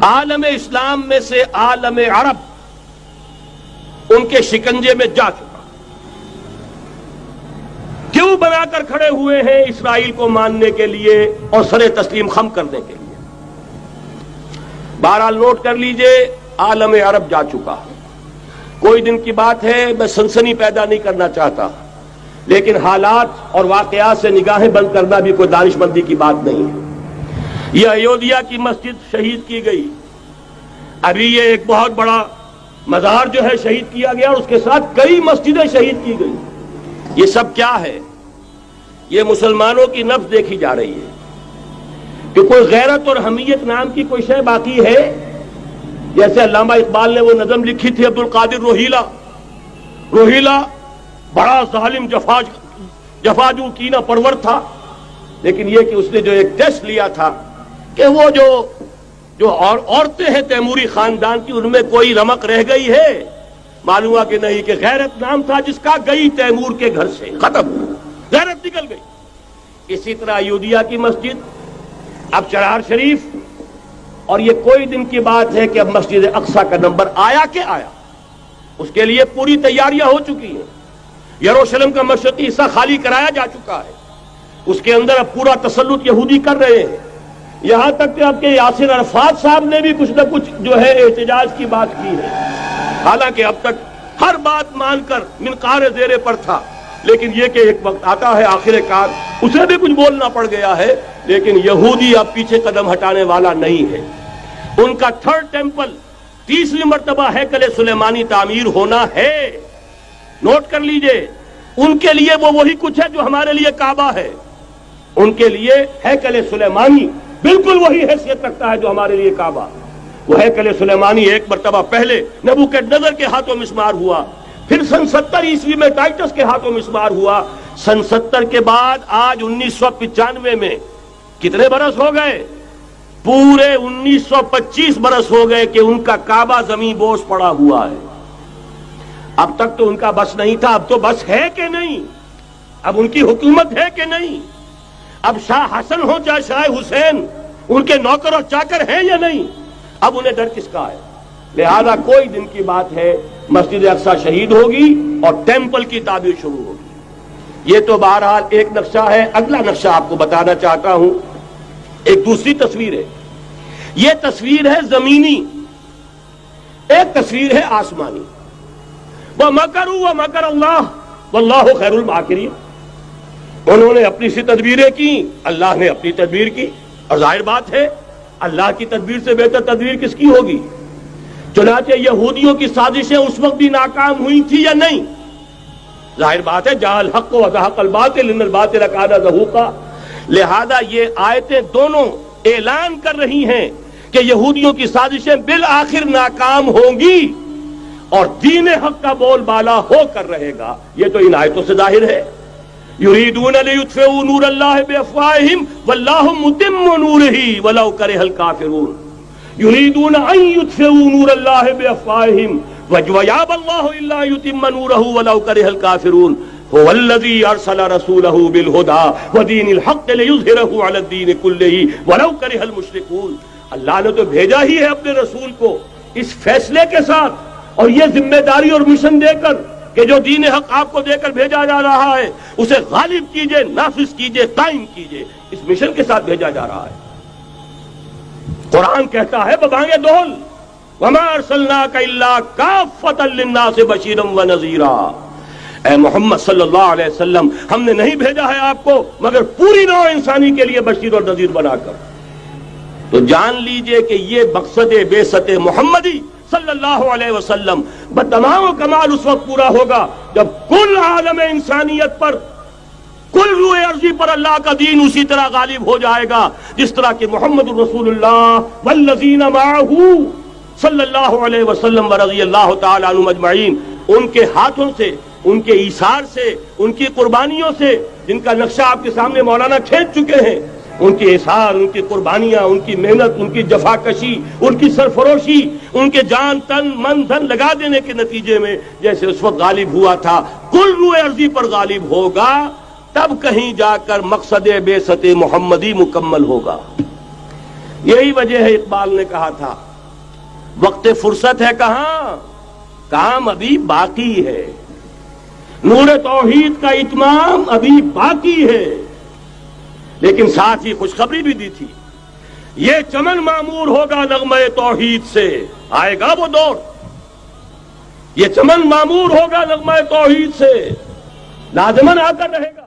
عالم اسلام میں سے عالم عرب ان کے شکنجے میں جا چکا، کیوں بنا کر کھڑے ہوئے ہیں اسرائیل کو ماننے کے لیے اور سر تسلیم خم کرنے کے لیے؟ بہرحال نوٹ کر لیجئے، عالم عرب جا چکا۔ کوئی دن کی بات ہے، میں سنسنی پیدا نہیں کرنا چاہتا، لیکن حالات اور واقعات سے نگاہیں بند کرنا بھی کوئی دانش مندی کی بات نہیں ہے۔ یہ ایودھیا کی مسجد شہید کی گئی، ابھی یہ ایک بہت بڑا مزار جو ہے شہید کیا گیا، اور اس کے ساتھ کئی مسجدیں شہید کی گئی۔ یہ سب کیا ہے؟ یہ مسلمانوں کی نفس دیکھی جا رہی ہے کہ کوئی غیرت اور حمیت نام کی کوئی شے باقی ہے؟ جیسے علامہ اقبال نے وہ نظم لکھی تھی، عبد القادر روہیلا بڑا ظالم جفاجو کینہ پرور تھا، لیکن یہ کہ اس نے جو ایک ٹیسٹ لیا تھا کہ وہ جو عورتیں ہیں تیموری خاندان کی، ان میں کوئی رمق رہ گئی ہے؟ معلوم ہوا کہ نہیں، کہ غیرت نام تھا جس کا گئی تیمور کے گھر سے، ختم، غیرت نکل گئی۔ اسی طرح ایودھیا کی مسجد، اب چرار شریف، اور یہ کوئی دن کی بات ہے کہ اب مسجد اقصیٰ کا نمبر آیا کہ آیا، اس کے لیے پوری تیاریاں ہو چکی ہیں۔ یروشلم کا مشرقی حصہ خالی کرایا جا چکا ہے، اس کے اندر اب پورا تسلط یہودی کر رہے ہیں، یہاں تک کہ اب کے یاسر عرفات صاحب نے بھی کچھ نہ کچھ جو ہے احتجاج کی بات کی ہے، حالانکہ اب تک ہر بات مان کر منقار زیر پر تھا، لیکن یہ کہ ایک وقت آتا ہے آخر کار اسے بھی کچھ بولنا پڑ گیا ہے۔ لیکن یہودی اب پیچھے قدم ہٹانے والا نہیں ہے۔ ان کا تھرڈ ٹیمپل، تیسری مرتبہ ہیکل سلیمانی تعمیر ہونا ہے۔ نوٹ کر لیجئے، ان کے لیے وہ وہی کچھ ہے جو ہمارے لیے کعبہ ہے، ان کے لیے ہیکل سلیمانی بالکل وہی حیثیت رکھتا ہے جو ہمارے لیے کعبہ۔ وہ ہیکل سلیمانی ایک مرتبہ پہلے نبوکدنضر کے ہاتھوں مسمار ہوا، پھر سن 70 عیسوی میں ٹائٹس کے ہاتھوں مسمار ہوا، سن 70 کے بعد آج 1995 میں کتنے برس ہو گئے؟ پورے 1925 برس ہو گئے کہ ان کا کعبہ زمین بوس پڑا ہوا ہے۔ اب تک تو ان کا بس نہیں تھا، اب تو بس ہے کہ نہیں؟ اب ان کی حکومت ہے کہ نہیں؟ اب شاہ حسن ہو چاہے شاہ حسین، ان کے نوکر اور چاکر ہیں یا نہیں؟ اب انہیں ڈر کس کا ہے؟ لہذا کوئی دن کی بات ہے، مسجد اقصیٰ شہید ہوگی اور ٹیمپل کی تعمیر شروع ہوگی۔ یہ تو بہرحال ایک نقشہ ہے۔ اگلا نقشہ آپ کو بتانا چاہتا ہوں، ایک دوسری تصویر ہے۔ یہ تصویر ہے زمینی، ایک تصویر ہے آسمانی۔ وَمَكَرُوا وَمَكَرَ اللَّهُ وَاللَّهُ خَيْرُ الْمَاكِرِينَ۔ انہوں نے اپنی سی تدبیریں کی، اللہ نے اپنی تدبیر کی، اور ظاہر بات ہے اللہ کی تدبیر سے بہتر تدبیر کس کی ہوگی؟ چنانچہ یہودیوں کی سازشیں اس وقت بھی ناکام ہوئی تھی یا نہیں؟ ظاہر بات ہے جاء الحق وزهق الباطل ان الباطل کان زهوقا۔ لہذا یہ آیتیں دونوں اعلان کر رہی ہیں کہ یہودیوں کی سازشیں بالآخر ناکام ہوں گی اور دین حق کا بول بالا ہو کر رہے گا۔ یہ تو ان آیتوں سے ظاہر ہے۔ یریدون لیطفئوا نور اللہ بافواہہم واللہ متم نورہ ولو کرہ الکافرون۔ یریدون ان یطفئوا نور اللہ بافواہہم ویابى اللہ الا یتم نورہ ولو کرہ الکافرون۔ هو الذی ارسل رسولہ بالہدى ودین الحق لیظہرہ علی الدین کلہ ولو کرہ المشرکون۔ اللہ نے تو بھیجا ہی ہے اپنے رسول کو اس فیصلے کے ساتھ اور یہ ذمہ داری اور مشن دے کر کہ جو دین حق آپ کو دے کر بھیجا جا رہا ہے اسے غالب کیجئے، نافذ کیجئے، قائم کیجئے۔ اس مشن کے ساتھ بھیجا جا رہا ہے۔ قرآن کہتا ہے ببانگ دول وما ارسلناک الا کافۃ للناس بشیرا ونذیرا۔ اے محمد صلی اللہ علیہ وسلم، ہم نے نہیں بھیجا ہے آپ کو مگر پوری نوع انسانی کے لیے بشیر اور نذیر بنا کر۔ تو جان لیجئے کہ یہ مقصد بعثت محمدی صلی اللہ علیہ وسلم بتمام و کمال اس وقت پورا ہوگا جب کل عالم انسانیت پر، کل روئے ارضی پر اللہ کا دین اسی طرح غالب ہو جائے گا جس طرح کہ محمد رسول اللہ والذین معہ صلی اللہ علیہ وسلم ورضی اللہ تعالی عنہم اجمعین، ان کے ہاتھوں سے، ان کے ایثار سے، ان کی قربانیوں سے، جن کا نقشہ آپ کے سامنے مولانا کھینچ چکے ہیں، ان کے اثار، ان کی قربانیاں، ان کی محنت، ان کی جفاکشی، ان کی سرفروشی، ان کے جان تن من دھن لگا دینے کے نتیجے میں جیسے اس وقت غالب ہوا تھا کل روئے ارضی پر غالب ہوگا، تب کہیں جا کر مقصد بعثت محمدی مکمل ہوگا۔ یہی وجہ ہے اقبال نے کہا تھا وقت فرصت ہے کہاں، کام ابھی باقی ہے، نور توحید کا اتمام ابھی باقی ہے۔ لیکن ساتھ ہی خوشخبری بھی دی تھی، یہ چمن معمور ہوگا نغمہ توحید سے، آئے گا وہ دور، یہ چمن معمور ہوگا نغمہ توحید سے، لازماً آ کر رہے گا۔